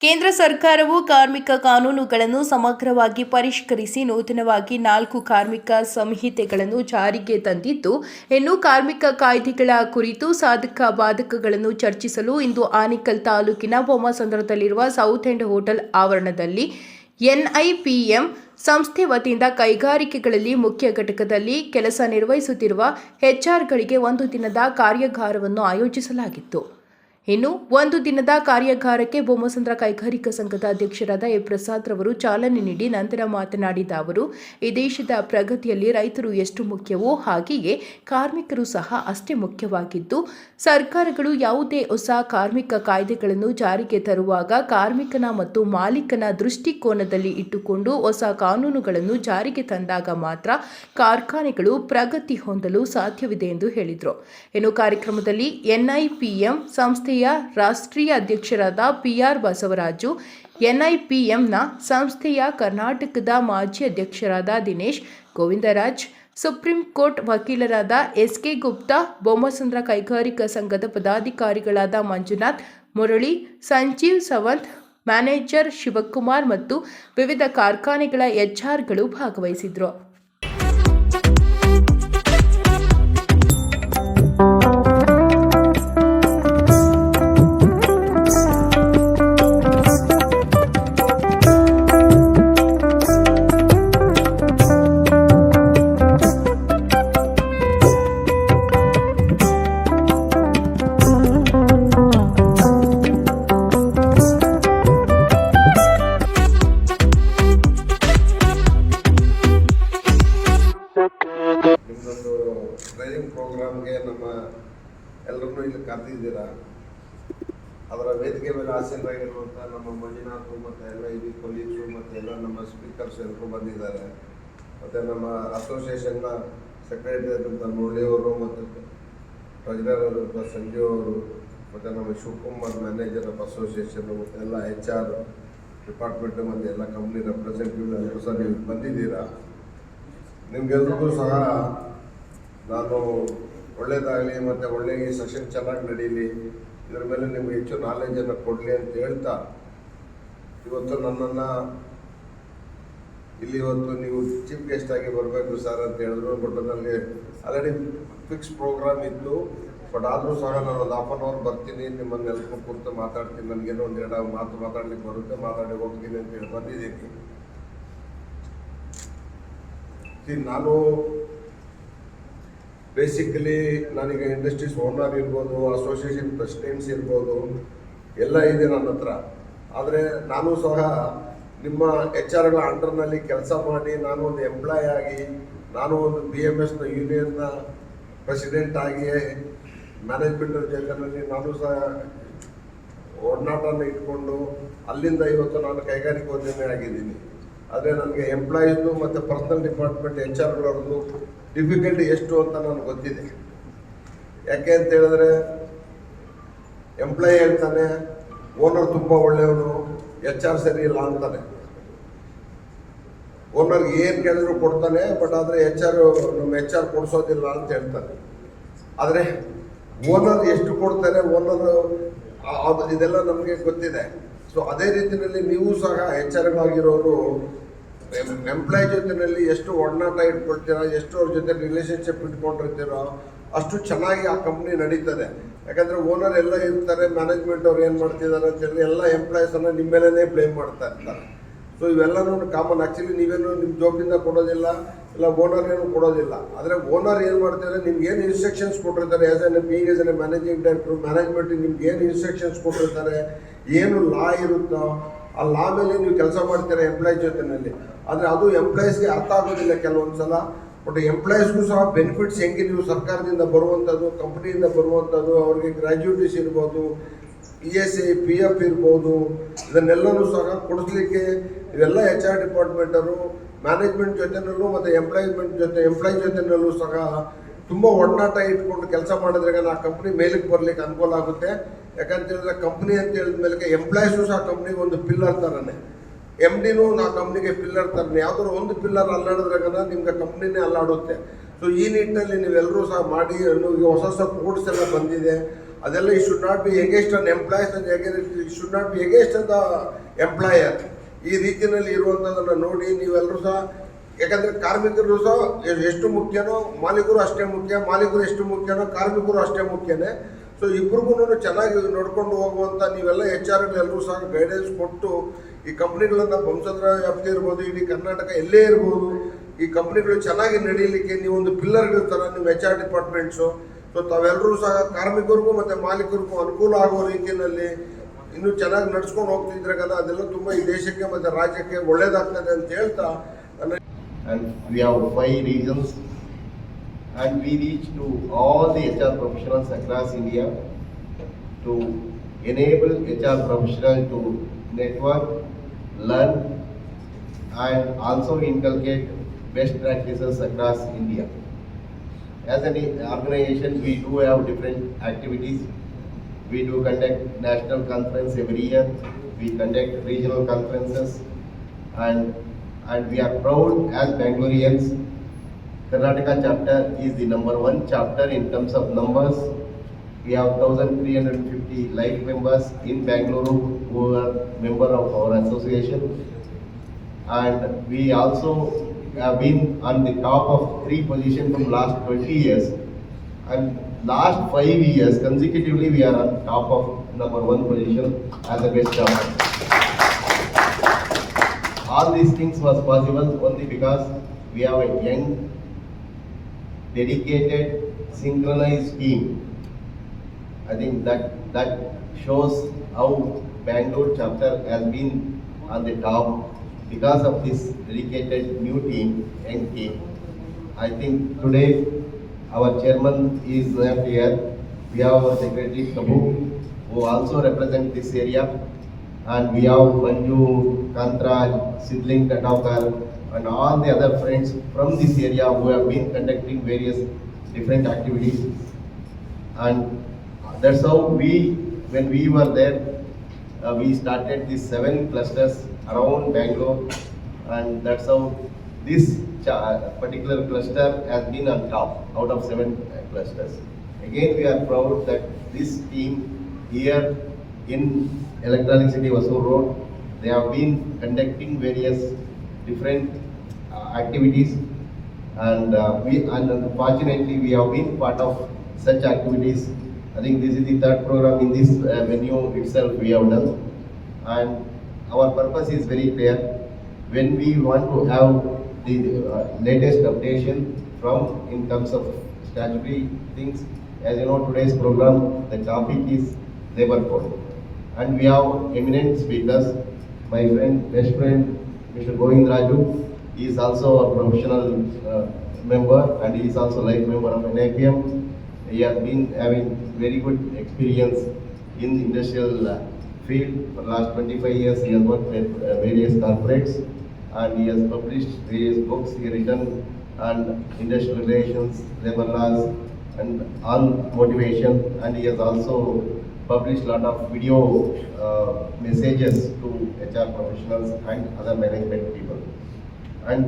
ಕೇಂದ್ರ ಸರ್ಕಾರವು ಕಾರ್ಮಿಕ ಕಾನೂನುಗಳನ್ನು ಸಮಗ್ರವಾಗಿ ಪರಿಷ್ಕರಿಸಿ ನೂತನವಾಗಿ 4 ಕಾರ್ಮಿಕ ಸಂಹಿತೆಗಳನ್ನು ಜಾರಿಗೆ ತಂದಿದ್ದು, ಇನ್ನು ಕಾರ್ಮಿಕ ಕಾಯ್ದೆಗಳ ಕುರಿತು ಸಾಧಕ ಬಾಧಕಗಳನ್ನು ಚರ್ಚಿಸಲು ಇಂದು ಆನೇಕಲ್ ತಾಲೂಕಿನ ಬೊಮ್ಮಸಂದ್ರದಲ್ಲಿರುವ ಸೌತ್ ಎಂಡ್ ಹೋಟೆಲ್ ಆವರಣದಲ್ಲಿ ಎನ್ಐಪಿಎಂ ಸಂಸ್ಥೆ ವತಿಯಿಂದ ಕೈಗಾರಿಕೆಗಳಲ್ಲಿ ಮುಖ್ಯ ಘಟಕದಲ್ಲಿ ಕೆಲಸ ನಿರ್ವಹಿಸುತ್ತಿರುವ ಎಚ್ಆರ್ಗಳಿಗೆ 1 ದಿನದ ಕಾರ್ಯಾಗಾರವನ್ನು ಆಯೋಜಿಸಲಾಗಿತ್ತು. ಇನ್ನು 1 ದಿನದ ಕಾರ್ಯಾಗಾರಕ್ಕೆ ಬೊಮ್ಮಸಂದ್ರ ಕೈಗಾರಿಕಾ ಸಂಘದ ಅಧ್ಯಕ್ಷರಾದ ಎ ಪ್ರಸಾದ್ ರವರು ಚಾಲನೆ ನೀಡಿ ನಂತರ ಮಾತನಾಡಿದ ಅವರು, ಈ ದೇಶದ ಪ್ರಗತಿಯಲ್ಲಿ ರೈತರು ಎಷ್ಟು ಮುಖ್ಯವೋ ಹಾಗೆಯೇ ಕಾರ್ಮಿಕರು ಸಹ ಅಷ್ಟೇ ಮುಖ್ಯವಾಗಿದ್ದು, ಸರ್ಕಾರಗಳು ಯಾವುದೇ ಹೊಸ ಕಾರ್ಮಿಕ ಕಾಯ್ದೆಗಳನ್ನು ಜಾರಿಗೆ ತರುವಾಗ ಕಾರ್ಮಿಕನ ಮತ್ತು ಮಾಲೀಕನ ದೃಷ್ಟಿಕೋನದಲ್ಲಿ ಇಟ್ಟುಕೊಂಡು ಹೊಸ ಕಾನೂನುಗಳನ್ನು ಜಾರಿಗೆ ತಂದಾಗ ಮಾತ್ರ ಕಾರ್ಖಾನೆಗಳು ಪ್ರಗತಿ ಹೊಂದಲು ಸಾಧ್ಯವಿದೆ ಎಂದು ಹೇಳಿದರು. ಇನ್ನು ಕಾರ್ಯಕ್ರಮದಲ್ಲಿ ಎನ್ಐಪಿಎಂ ಸಂಸ್ಥೆಯ ರಾಷ್ಟ್ರೀಯ ಅಧ್ಯಕ್ಷರಾದ ಪಿಆರ್ ಬಸವರಾಜು, ಎನ್ಐಪಿಎಂನ ಸಂಸ್ಥೆಯ ಕರ್ನಾಟಕದ ಮಾಜಿ ಅಧ್ಯಕ್ಷರಾದ ದಿನೇಶ್ ಗೋವಿಂದರಾಜ್, ಸುಪ್ರೀಂ ಕೋರ್ಟ್ ವಕೀಲರಾದ ಎಸ್ಕೆ ಗುಪ್ತಾ, ಬೊಮ್ಮಸಂದ್ರ ಕೈಗಾರಿಕಾ ಸಂಘದ ಪದಾಧಿಕಾರಿಗಳಾದ ಮಂಜುನಾಥ್, ಮುರಳಿ, ಸಂಜೀವ್ ಸಾವಂತ್, ಮ್ಯಾನೇಜರ್ ಶಿವಕುಮಾರ್ ಮತ್ತು ವಿವಿಧ ಕಾರ್ಖಾನೆಗಳ ಎಚ್ಆರ್ಗಳು ಭಾಗವಹಿಸಿದ್ರು. ನಿಮ್ಮದೊಂದು ಟ್ರೈನಿಂಗ್ ಪ್ರೋಗ್ರಾಮ್ಗೆ ನಮ್ಮ ಎಲ್ಲರನ್ನೂ ಇಲ್ಲಿ ಕರೆದಿದ್ದೀರಾ. ಅದರ ವೇದಿಕೆ ಮೇಲೆ ಆಸೀನರಾಗಿರುವಂಥ ನಮ್ಮ ಮಂಜುನಾಥ್ ಮತ್ತು ಎಲ್ಲ ಇಲ್ಲಿ ಕೊಲೀಗ್ಸು ಮತ್ತು ಎಲ್ಲ ನಮ್ಮ ಸ್ಪೀಕರ್ಸ್ ಎಲ್ಲರೂ ಬಂದಿದ್ದಾರೆ. ಮತ್ತು ನಮ್ಮ ಅಸೋಸಿಯೇಷನ್ನ ಸೆಕ್ರೆಟರಿ ಆದಂಥ ಮುರಳಿಯವರು ಮತ್ತು ಟ್ರೆಜರರ್ ಆದಂಥ ಸಂಜೀವ್ ಅವರು ಮತ್ತು ನಮ್ಮ ಶಿವಕುಮಾರ್ ಮ್ಯಾನೇಜರ್ ಆಫ್ ಅಸೋಸಿಯೇಷನ್ನು ಮತ್ತು ಎಲ್ಲ HR ಡಿಪಾರ್ಟ್ಮೆಂಟು ಮತ್ತು ಎಲ್ಲ ಕಂಪ್ನಿ ರೆಪ್ರೆಸೆಂಟೇಟಿವ್ ಎಲ್ಲರೂ ಸಹ ನೀವು ಬಂದಿದ್ದೀರಾ. ನಿಮಗೆಲ್ರಿಗೂ ಸಹ ನಾನು ಒಳ್ಳೆಯದಾಗಲಿ ಮತ್ತು ಒಳ್ಳೆ ಈ ಸೆಷನ್ ಚೆನ್ನಾಗಿ ನಡೀಲಿ, ಇದರ ಮೇಲೆ ನಿಮ್ಗೆ ಹೆಚ್ಚು ನಾಲೆಜನ್ನು ಕೊಡಲಿ ಅಂತ ಹೇಳ್ತಾ, ಇವತ್ತು ನನ್ನನ್ನು ಇಲ್ಲಿ ಇವತ್ತು ನೀವು ಚೀಫ್ ಗೆಸ್ಟ್ ಆಗಿ ಬರಬೇಕು ಸರ್ ಅಂತ ಹೇಳಿದ್ರು. ಬಟ್ ನನಗೆ ಆಲ್ರೆಡಿ ಫಿಕ್ಸ್ ಪ್ರೋಗ್ರಾಮ್ ಇತ್ತು. ಬಟ್ ಆದರೂ ಸಹ ನಾನು ಒಂದು 1/2 hour ಬರ್ತೀನಿ, ನಿಮ್ಮನ್ನೆಲ್ಲರೂ ಕುರಿತು ಮಾತಾಡ್ತೀನಿ, ನನಗೇನೋ 1-2 ಮಾತು ಮಾತಾಡ್ಲಿಕ್ಕೆ ಬರುತ್ತೆ, ಮಾತಾಡಿ ಹೋಗ್ತೀನಿ ಅಂತೇಳಿ ಬಂದಿದ್ದೀನಿ. ನಾನು ಬೇಸಿಕಲಿ ನನಗೆ ಇಂಡಸ್ಟ್ರೀಸ್ ಓನರ್ ಇರ್ಬೋದು, ಅಸೋಸಿಯೇಷನ್ ಪ್ರೆಸಿಡೆಂಟ್ಸ್ ಇರ್ಬೋದು, ಎಲ್ಲ ಇದೆ ನನ್ನ ಹತ್ರ. ಆದರೆ ನಾನು ಸಹ ನಿಮ್ಮ HR ಅಂಡರ್ನಲ್ಲಿ ಕೆಲಸ ಮಾಡಿ, ನಾನು ಒಂದು ಎಂಪ್ಲಾಯ್ ಆಗಿ, ನಾನು ಒಂದು BMSನ ಯೂನಿಯನ್ನ ಪ್ರೆಸಿಡೆಂಟ್ ಆಗಿ ಮ್ಯಾನೇಜ್ಮೆಂಟ್ ಜೊತೆಯಲ್ಲಿ ನಾನು ಸಹ ಒಡನಾಟನ ಇಟ್ಕೊಂಡು ಅಲ್ಲಿಂದ ಇವತ್ತು ನಾನು ಕೈಗಾರಿಕೋದ್ಯಮಿ ಆಗಿದ್ದೀನಿ. ಆದರೆ ನನಗೆ ಎಂಪ್ಲಾಯೀಸು ಮತ್ತು ಪರ್ಸನಲ್ ಡಿಪಾರ್ಟ್ಮೆಂಟ್ HR ಡಿಫಿಕಲ್ಟಿ ಎಷ್ಟು ಅಂತ ನನಗೆ ಗೊತ್ತಿದೆ. ಯಾಕೆ ಅಂತ ಹೇಳಿದ್ರೆ, ಎಂಪ್ಲಾಯಿ ಹೇಳ್ತಾನೆ ಓನರ್ ತುಂಬ ಒಳ್ಳೆಯವನು, HR ಸರಿ ಇಲ್ಲ ಅಂತಾನೆ. ಓನರ್ಗೆ ಏನು ಕೇಳಿದ್ರು ಕೊಡ್ತಾನೆ, ಬಟ್ ಆದರೆ ನಮ್ಮ HR ಕೊಡಿಸೋದಿಲ್ಲ ಅಂತ ಹೇಳ್ತಾನೆ. ಆದರೆ ಓನರ್ ಎಷ್ಟು ಕೊಡ್ತಾರೆ, ಓನರ್ ಇದೆಲ್ಲ ನಮಗೆ ಗೊತ್ತಿದೆ. ಸೊ ಅದೇ ರೀತಿಯಲ್ಲಿ ನೀವು ಸಹ HR ಎಂಪ್ಲಾಯ್ ಜೊತೆಯಲ್ಲಿ ಎಷ್ಟು ಒಡನಾಟ ಇಟ್ಕೊಳ್ತೀರಾ, ಎಷ್ಟು ಅವ್ರ ಜೊತೆ ರಿಲೇಷನ್ಶಿಪ್ ಇಟ್ಕೊಂಡಿರ್ತೀರೋ ಅಷ್ಟು ಚೆನ್ನಾಗಿ ಆ ಕಂಪ್ನಿ ನಡೀತದೆ. ಯಾಕಂದರೆ ಓನರ್ ಎಲ್ಲ ಇರ್ತಾರೆ, ಮ್ಯಾನೇಜ್ಮೆಂಟ್ ಅವ್ರು ಏನು ಮಾಡ್ತಿದ್ದಾರೆ ಅಂತೇಳಿ ಎಲ್ಲ ಎಂಪ್ಲಾಯೀಸನ್ನು ನಿಮ್ಮ ಮೇಲೇ ಬ್ಲೇಮ್ ಮಾಡ್ತಾ ಇರ್ತಾರೆ. ಸೊ ಇವೆಲ್ಲನೂ ಕಾಮನ್. ಆ್ಯಕ್ಚುಲಿ ನೀವೇನು ನಿಮ್ಮ ಜಾಬಿಂದ ಕೊಡೋದಿಲ್ಲ, ಇಲ್ಲ ಓನರ್ ಏನು ಕೊಡೋದಿಲ್ಲ. ಆದರೆ ಓನರ್ ಏನು ಮಾಡ್ತಾರೆ, ನಿಮ್ಗೆ ಏನು ಇನ್ಸ್ಟ್ರಕ್ಷನ್ಸ್ ಕೊಟ್ಟಿರ್ತಾರೆ, as A managing director, management ನಿಮ್ಗೆ ಏನು ಇನ್ಸ್ಟ್ರಕ್ಷನ್ಸ್ ಕೊಟ್ಟಿರ್ತಾರೆ, ಏನು ಲಾ ಇರುತ್ತೋ ಆ ಲಾ ಮೇಲೆ ನೀವು ಕೆಲಸ ಮಾಡ್ತೀರಾ ಎಂಪ್ಲಾಯ್ ಜೊತೆಯಲ್ಲಿ. ಆದರೆ ಅದು ಎಂಪ್ಲಾಯೀಸ್ಗೆ ಅರ್ಥ ಆಗೋದಿಲ್ಲ ಕೆಲವೊಂದು ಸಲ. ಬಟ್ ಎಂಪ್ಲಾಯೀಸ್ಗೂ ಸಹ ಬೆನಿಫಿಟ್ಸ್ ಹೆಂಗೆ ನೀವು ಸರ್ಕಾರದಿಂದ ಬರುವಂಥದ್ದು, ಕಂಪ್ನಿಯಿಂದ ಬರುವಂಥದ್ದು, ಅವ್ರಿಗೆ ಗ್ರ್ಯಾಜುಯಿಟೀಸ್ ಇರ್ಬೋದು, ESI PF ಇರ್ಬೋದು, ಇದನ್ನೆಲ್ಲನೂ ಸಹ ಕೊಡಿಸ್ಲಿಕ್ಕೆ ಇವೆಲ್ಲ HR ಡಿಪಾರ್ಟ್ಮೆಂಟರು ಮ್ಯಾನೇಜ್ಮೆಂಟ್ ಜೊತೆನಲ್ಲೂ ಮತ್ತು ಎಂಪ್ಲಾಯ್ ಜೊತೆನಲ್ಲೂ ಸಹ ತುಂಬ ಒಡನಾಟ ಇಟ್ಕೊಂಡು ಕೆಲಸ ಮಾಡಿದ್ರೆ ಆ ಕಂಪ್ನಿ ಮೇಲಕ್ಕೆ ಬರಲಿಕ್ಕೆ ಅನುಕೂಲ ಆಗುತ್ತೆ. ಯಾಕಂತ ಹೇಳಿದ್ರೆ ಕಂಪ್ನಿ ಅಂತ ಹೇಳಿದ ಮೇಲೆ ಎಂಪ್ಲಾಯೀಸು ಸಹ ಕಂಪ್ನಿಗೆ ಒಂದು ಪಿಲ್ಲರ್ ಥರನೇ, MDನೂ ಆ ಕಂಪ್ನಿಗೆ ಪಿಲ್ಲರ್ ಥರನೇ. ಯಾವುದಾದ್ರು ಒಂದು ಪಿಲ್ಲರ್ ಅಲ್ಲಾಡಿದ್ರಾಗ ನಿಮ್ಗೆ ಕಂಪ್ನಿನೇ ಅಲ್ಲಾಡುತ್ತೆ. ಸೊ ಈ ನಿಟ್ಟಿನಲ್ಲಿ ನೀವೆಲ್ಲರೂ ಸಹ ಮಾಡಿ. ಹೊಸ ಕೋಡ್ಸ್ ಎಲ್ಲ ಬಂದಿದೆ, ಅದೆಲ್ಲ ಈ should not be against an employees ಈ should not be against the employer. ಈ ರೀತಿಯಲ್ಲಿ ಇರುವಂಥದ್ದನ್ನು ನೋಡಿ ನೀವೆಲ್ಲರೂ ಸಹ, ಯಾಕಂದರೆ ಕಾರ್ಮಿಕರು ಸಹ ಎಷ್ಟು ಮುಖ್ಯನೋ ಮಾಲೀಕರು ಅಷ್ಟೇ ಮುಖ್ಯ, ಮಾಲೀಕರು ಎಷ್ಟು ಮುಖ್ಯನೋ ಕಾರ್ಮಿಕರು ಅಷ್ಟೇ ಮುಖ್ಯನೇ. ಸೊ ಇಬ್ರಿಗೂ ಚೆನ್ನಾಗಿ ನೋಡ್ಕೊಂಡು ಹೋಗುವಂಥ ನೀವೆಲ್ಲ HR ಸಹ ಗೈಡೆನ್ಸ್ ಕೊಟ್ಟು ಈ ಕಂಪ್ನಿಗಳನ್ನು ಬಂಸಂದ್ರ ವ್ಯಾಪ್ತಿ ಇರ್ಬೋದು, ಇಡೀ ಕರ್ನಾಟಕ ಎಲ್ಲೇ ಇರ್ಬೋದು, ಈ ಕಂಪ್ನಿಗಳು ಚೆನ್ನಾಗಿ ನಡೀಲಿಕ್ಕೆ ನೀವೊಂದು ಪಿಲ್ಲರ್ಗಳ ಥರ ನಿಮ್ಮ HR ಡಿಪಾರ್ಟ್ಮೆಂಟ್ಸು. ಸೊ ತಾವೆಲ್ಲರೂ ಸಹ ಕಾರ್ಮಿಕರಿಗೂ ಮತ್ತು ಮಾಲೀಕರಿಗೂ ಅನುಕೂಲ ಆಗೋ ರೀತಿಯಲ್ಲಿ ಇನ್ನೂ ಚೆನ್ನಾಗಿ ನಡ್ಸ್ಕೊಂಡು ಹೋಗ್ತಿದ್ರೆ ಕದ ಅದೆಲ್ಲ ತುಂಬ ಈ ದೇಶಕ್ಕೆ ಮತ್ತು ರಾಜ್ಯಕ್ಕೆ ಒಳ್ಳೇದಾಗ್ತದೆ ಅಂತ ಹೇಳ್ತಾ ನನ್ನ. And we have 5 regions and we reach to all the HR professionals across India to enable HR professionals to network, learn and also inculcate best practices across India. As an organization, we do have different activities. We do conduct national conference every year. We conduct regional conferences and we are proud as Bangaloreans. Karnataka chapter is the number 1 chapter in terms of numbers. We have 1,350 life members in Bangalore who are member of our association. And we also have been on the top of 3 positions from last 20 years. And last 5 years consecutively we are on top of number 1 position as the best job. All these things was possible only because we have a young, dedicated, synchronized team. I think that shows how Bangalore chapter has been on the top because of this dedicated new team, young team. I think today our chairman is not here. We have our secretary Prabhu who also represent this area, and we have Manju, Kantraj, Sidling Katavkar and all the other friends from this area who have been conducting various different activities. And that's how when we were there, we started these 7 clusters around Bangalore, and that's how this particular cluster has been on top out of 7 clusters. Again, we are proud that this team here in Electronic City Vasur Road, they have been conducting various different activities, and unfortunately we have been part of such activities. I think this is the 3rd program in this venue itself we have done, and our purpose is very clear. When we want to have the latest updation from in terms of statutory things, as you know, today's program, the topic is labor code, and we have eminent speakers. My friend, best friend, Mr. Govind Raju, he is also a professional member, and he is also life member of NIPM. He has been having very good experience in the industrial field. For the last 25 years, he has worked with various corporates, and he has published various books. He has written on industrial relations, labor laws, and on motivation, and he has also published a lot of video messages to HR professionals and other management people. And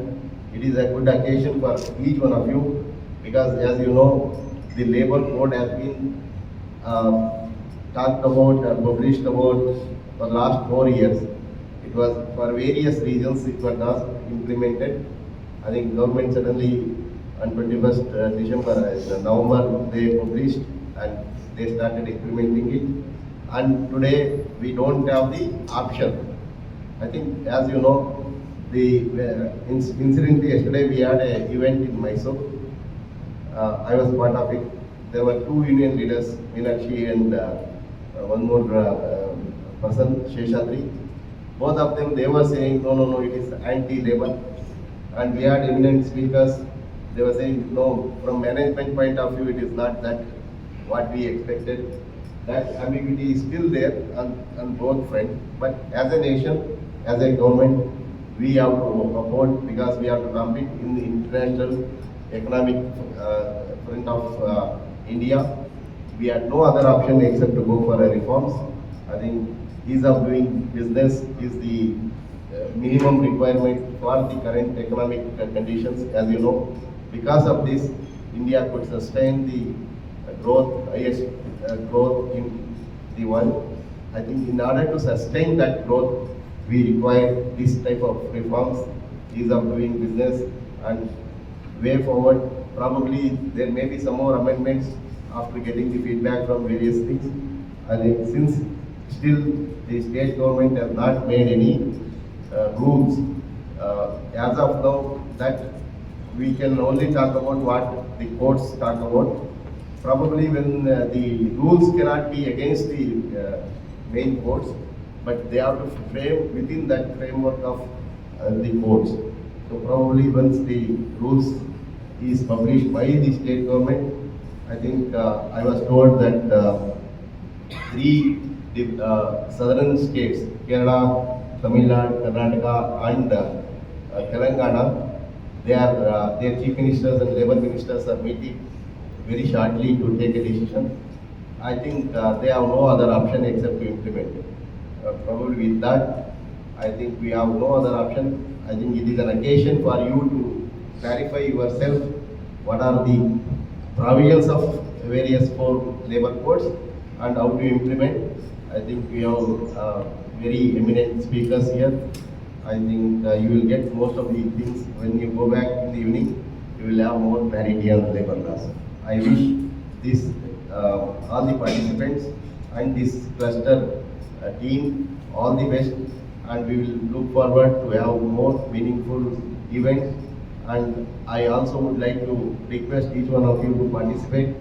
it is a good occasion for each one of you, because as you know, the labor code has been talked about and published about for the last 4 years. It was for various reasons it was not implemented. I think government suddenly on 21st November they published and they started implementing it, and today we don't have the option. I think as you know, incidentally yesterday we had an event in Mysore. I was part of it. There were 2 union leaders, Meenakshi and one more person, Sheshadri. Both of them, they were saying no, it is anti-labor, and we had eminent speakers. They were saying no, from management point of view it is not that what we expected. That ambiguity is still there on both fronts, but as a nation, as a government, we have to uphold, because we have to compete in the international economic front of India. We had no other option except to go for reforms. I think ease of doing business is the minimum requirement for the current economic conditions, as you know. Because of this, India could sustain the growth, highest growth in the world. I think in order to sustain that growth, we require this type of reforms, ease of doing business, and way forward. Probably there may be some more amendments after getting the feedback from various things. I think since still the state government has not made any rules as of now, that we can only talk about what the courts talk about. Probably when the rules cannot be against the main courts, but they have to frame within that framework of the courts. So probably once the rules is published by the state government, I think I was told that three southern states, Kerala, Tamil Nadu, Karnataka, and Telangana, their chief ministers and labor ministers are meeting very shortly to take a decision. I think they have no other option except to implement. Probably with that, I think we have no other option. I think it is an occasion for you to clarify yourself what are the provisions of various four labor codes and how to implement. I think we have very eminent speakers here. I think you will get most of the things when you go back in the evening. You will have more clarity on labor laws. I wish this all the participants and this cluster team all the best, and we will look forward to have more meaningful events. And I also would like to request each one of you to participate.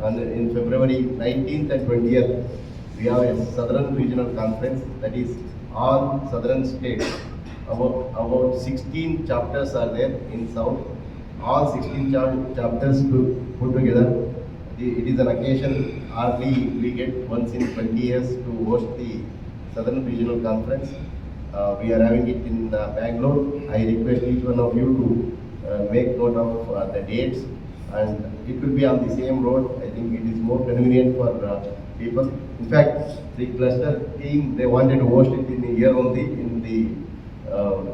And in February 19th and 20th, we have a Southern Regional Conference, that is all Southern states. About 16 chapters are there in South. All 16 chapters put together. It is an occasion hardly we get once in 20 years to host the Southern Regional Conference. We are having it in Bangalore. I request each one of you to make note of the dates, and it will be on the same road. I think it is more convenient for people. In fact, the cluster team, they wanted to host it in a year only in the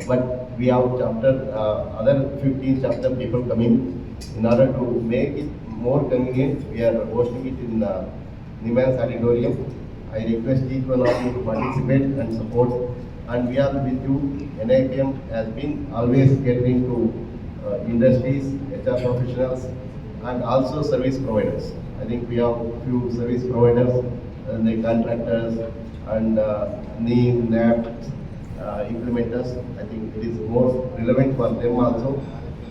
but we have other 15 chapter people coming. In order to make it more convenient, we are hosting it in Niman's Auditorium. I request each one of you to participate and support, and we are with you. NIPM has been always catering to industries, HR professionals, and also service providers. I think we have few service providers, the contractors, and NEEM, NAP, implementers. I think it is more relevant for them also.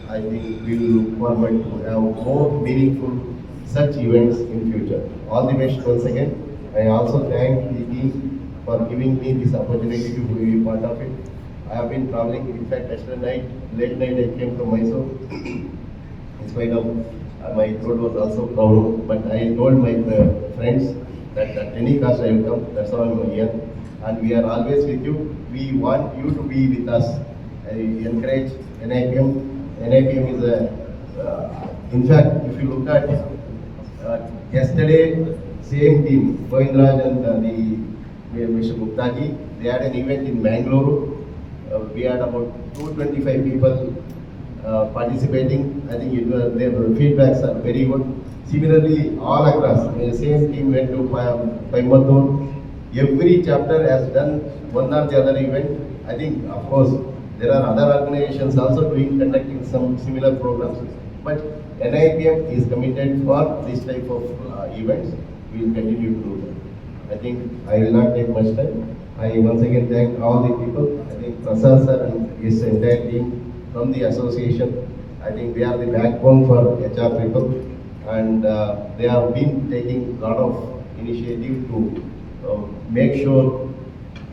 I think we will look forward to have more meaningful such events in future. All the best once again. I also thank the team for giving me this opportunity to be part of it. I have been traveling. In fact, yesterday night, late night, I came from Mysore. In spite of my throat was also crowded, but I told my friends that at any cost I will come. That's why I'm here, and we are always with you. We want you to be with us. I encourage NIPM. NIPM is in fact, if you look at yesterday, same team, Govindraj and Mr. Guptaji, they had an event in Bangalore. We had about 225 people participating. I think their feedbacks are very good. Similarly, all across, the same team went to Coimbatore. Every chapter has done one or the other event. I think, of course, there are other organizations also conducting some similar programs. But NIPM is committed for this type of events. We will continue to do that. I think I will not take much time. I once again thank all the people. I think Prasad sir and his entire team from the association. I think they are the backbone for HR people, and they have been taking a lot of initiative to make sure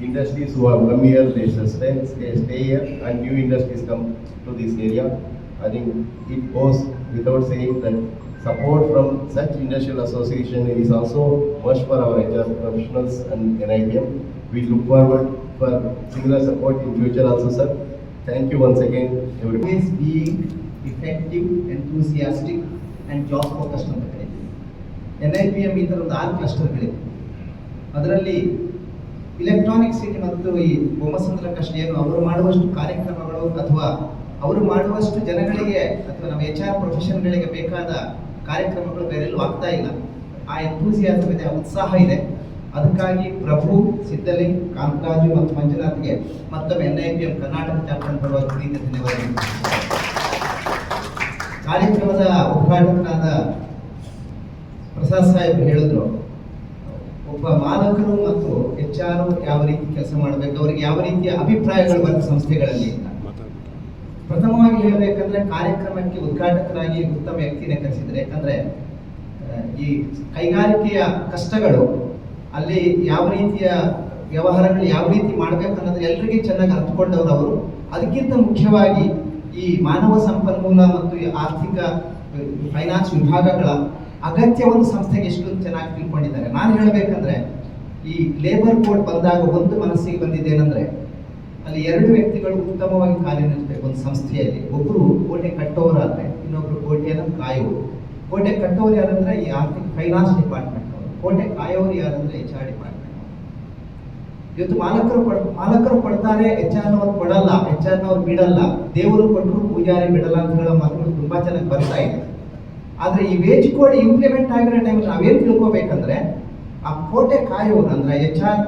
industries who have come here, they stay here, and new industries come to this area. I think it goes without saying that support from such industrial association is also much for our HR professionals and NIPM. We look forward for similar support in future also, sir. Thank you once again, everyone. Always being effective, enthusiastic, and job focused ಅಂತ ಕರೀತೀವಿ. NIPM ಈ ಥರ ಒಂದು 6 ಕ್ಲಸ್ಟರ್ಗಳಿವೆ. ಅದರಲ್ಲಿ electronic city ಮತ್ತು ಈ ಬೊಮ್ಮಸಂದ್ರ ಕಷ್ಟ ಏನು ಅವರು ಮಾಡುವಷ್ಟು ಕಾರ್ಯಕ್ರಮಗಳು ಅಥವಾ ಅವರು ಮಾಡುವಷ್ಟು ಜನಗಳಿಗೆ ಅಥವಾ ನಮ್ಮ HR ಪ್ರೊಫೆಷನ್ಗಳಿಗೆ ಬೇಕಾದ ಕಾರ್ಯಕ್ರಮಗಳು ಬೇರೆಲ್ಲೂ ಆಗ್ತಾ ಇಲ್ಲ. ಆ ಎಂಥೂಸಿಯಾಸಮ್ ಇದೆ, ಆ ಉತ್ಸಾಹ ಇದೆ. ಅದಕ್ಕಾಗಿ ಪ್ರಭು, ಸಿದ್ಧಲಿಂಗ್, ಕಾಂತರಾಜು ಮತ್ತು ಮಂಜುನಾಥ್ಗೆ ಮತ್ತೊಮ್ಮೆ NIPM ಕರ್ನಾಟಕ ಚಾಪ್ಟರ್ ಪರವಾಗಿ ಪ್ರೀತಿಯ ಧನ್ಯವಾದಗಳು. ಕಾರ್ಯಕ್ರಮದ ಉದ್ಘಾಟಕರಾದ ಪ್ರಸಾದ್ ಸಾಹೇಬ್ ಹೇಳಿದ್ರು, ಒಬ್ಬ ಮಾಲಕರು ಮತ್ತು HR ಯಾವ ರೀತಿ ಕೆಲಸ ಮಾಡಬೇಕು, ಅವರಿಗೆ ಯಾವ ರೀತಿಯ ಅಭಿಪ್ರಾಯಗಳು ಬರುತ್ತೆ ಸಂಸ್ಥೆಗಳಲ್ಲಿ ಅಂತ. ಪ್ರಥಮವಾಗಿ ಹೇಳಬೇಕಂದ್ರೆ ಕಾರ್ಯಕ್ರಮಕ್ಕೆ ಉದ್ಘಾಟಕರಾಗಿ ಉತ್ತಮ ವ್ಯಕ್ತಿನೇ ಕರೆಸಿದ್ರೆ, ಯಾಕಂದ್ರೆ ಈ ಕೈಗಾರಿಕೆಯ ಕಷ್ಟಗಳು, ಅಲ್ಲಿ ಯಾವ ರೀತಿಯ ವ್ಯವಹಾರಗಳು ಯಾವ ರೀತಿ ಮಾಡಬೇಕು ಅನ್ನೋದು ಎಲ್ಲರಿಗೂ ಚೆನ್ನಾಗಿ ಅರ್ಥಕೊಂಡವರು ಅವರು. ಅದಕ್ಕಿಂತ ಮುಖ್ಯವಾಗಿ ಈ ಮಾನವ ಸಂಪನ್ಮೂಲ ಮತ್ತು ಈ ಆರ್ಥಿಕ ಫೈನಾನ್ಸ್ ವಿಭಾಗಗಳ ಅಗತ್ಯವನ್ನು ಸಂಸ್ಥೆಗೆ ಎಷ್ಟು ಚೆನ್ನಾಗಿ ತಿಳ್ಕೊಂಡಿದ್ದಾರೆ. ನಾನು ಹೇಳಬೇಕಂದ್ರೆ ಈ ಲೇಬರ್ ಕೋಡ್ ಬಂದಾಗ ಒಂದು ಮನಸ್ಸಿಗೆ ಬಂದಿದ್ದೇನೆಂದ್ರೆ, ಅಲ್ಲಿ 2 ವ್ಯಕ್ತಿಗಳು ಉತ್ತಮವಾಗಿ ಕಾರ್ಯನಿರ್ವಹಿಸಬೇಕು ಒಂದು ಸಂಸ್ಥೆಯಲ್ಲಿ. ಒಬ್ಬರು ಕೋಟೆ ಕಟ್ಟೋರಾದ್ರೆ, ಇನ್ನೊಬ್ರು ಕೋಟೆಯನ್ನು ಕಾಯುವರು. ಕೋಟೆ ಕಟ್ಟೋರು ಯಾರಂದ್ರೆ ಈ ಆರ್ಥಿಕ ಫೈನಾನ್ಸ್ ಡಿಪಾರ್ಟ್ಮೆಂಟ್ ಅವರು, ಕೋಟೆ ಕಾಯೋರು ಯಾರಂದ್ರೆ HR ಡಿಪಾರ್ಟ್ಮೆಂಟ್. ಇವತ್ತು ಮಾಲಕರು ಕೊಡ್ತಾರೆ, HR ಕೊಡಲ್ಲ, HR ಬಿಡಲ್ಲ, ದೇವರು ಕೊಟ್ಟರು ಪೂಜಾರಿ ಬಿಡಲ್ಲ ಅಂತ ಹೇಳೋ ಮಾತುಗಳು ತುಂಬಾ ಚೆನ್ನಾಗಿ ಬರ್ತಾ ಇದೆ. ಆದ್ರೆ ಈ ವೇಜ್ ಕೋಡ್ ಇಂಪ್ಲಿಮೆಂಟ್ ಆಗಿರೋ ಟೈಮಲ್ಲಿ ನಾವೇನ್ ತಿಳ್ಕೊಬೇಕಂದ್ರೆ, ಆ ಕೋಟೆ ಕಾಯೋರು ಅಂದ್ರೆ HR